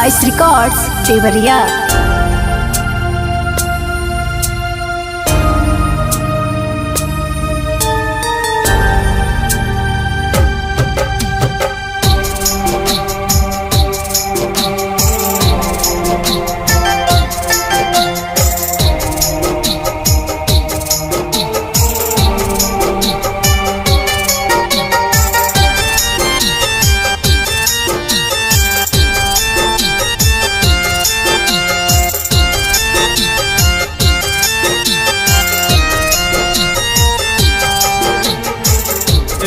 Voice records Deoria.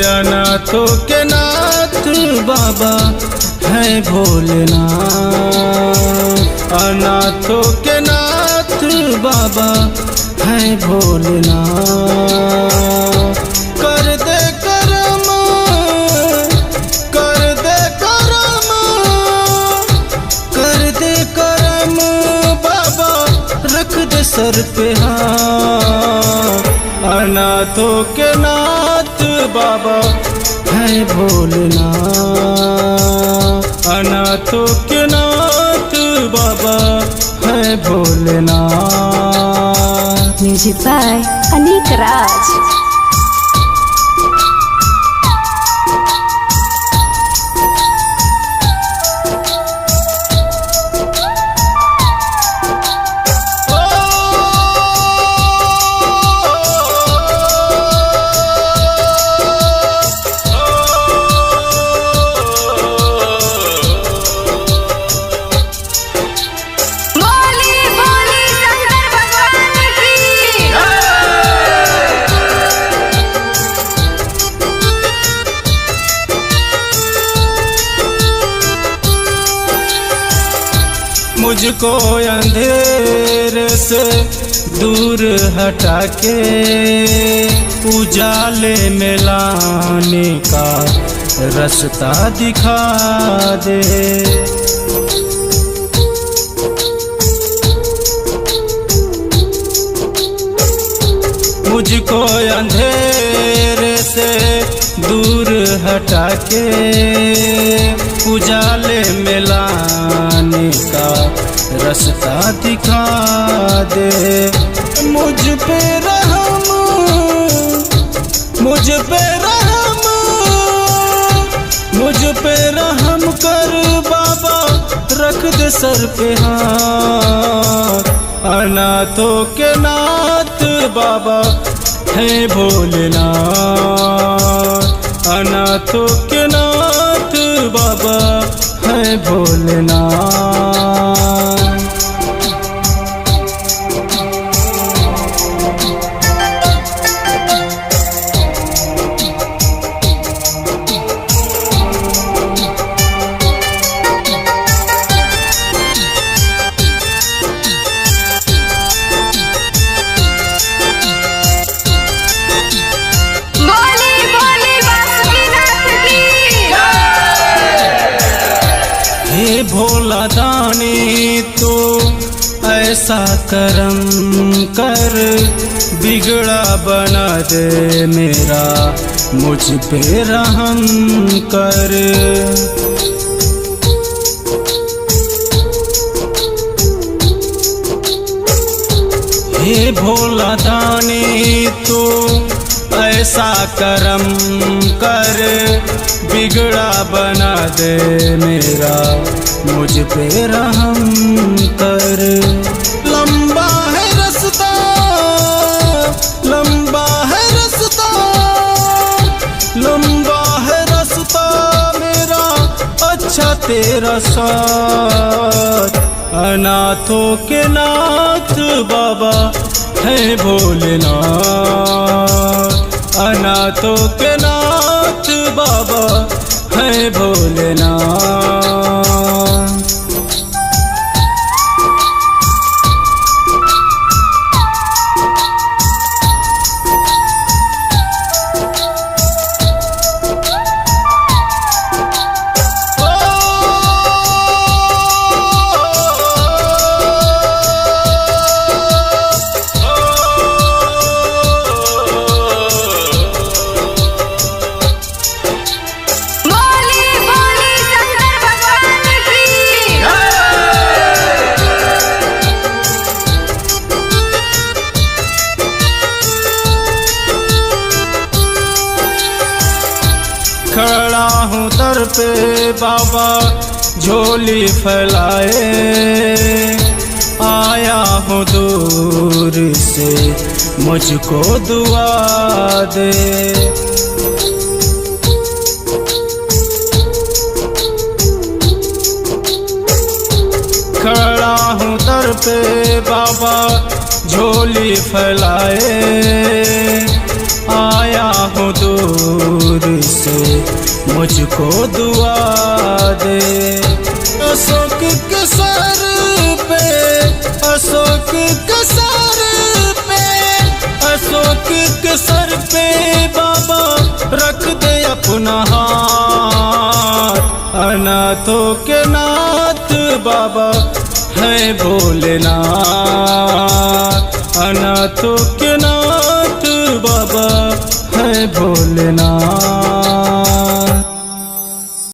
अनाथों के नाथ बाबा है भोलेनाथ। अनाथों के नाथ बाबा है भोलेनाथ। कर दे करम, कर दे करम, कर दे करम बाबा, रख दे सर पे हाथ। अनाथों के नाथ बाबा है भोलेनाथ। अनाथों के नाथ बाबा है भोलेनाथ। म्यूजिक बाय अनीक राज। मुझको अंधेरे से दूर हटा के उजाले में लाने का रास्ता दिखा दे। मुझको अंधेरे से दूर हटा के उजाले में लाने का रास्ता दिखा दे। मुझ पे रहम, मुझ पे रहम, मुझ पे रहम कर बाबा, रख दे सर पे हाथ। अनाथों के नाथ बाबा है भोलेनाथ। अनाथों के नाथ बाबा है भोलेनाथ। भोला दानी तो ऐसा करम कर, बिगड़ा बना दे मेरा, मुझ पे रहम कर। हे भोला दानी तो ऐसा करम कर, बिगड़ा बना दे मेरा, मुझ पे रहम कर। लंबा है रास्ता, लंबा है रास्ता, लंबा है रास्ता मेरा, अच्छा तेरा साथ। अनाथों के नाथ बाबा है भोलेनाथ। अनाथों के नाथ बाबा है भोलेनाथ। खड़ा हूँ दर पे बाबा झोली फैलाए, आया हूँ दूर से मुझको दुआ दे। खड़ा हूँ दर पे बाबा झोली फैलाए, आया हूँ दूर से मुझको दुआ दे। अशोक के सर पे, अशोक के सर पे, अशोक के सर पे बाबा रख दे अपना हाथ। अनाथों के नाथ बाबा है भोलेनाथ।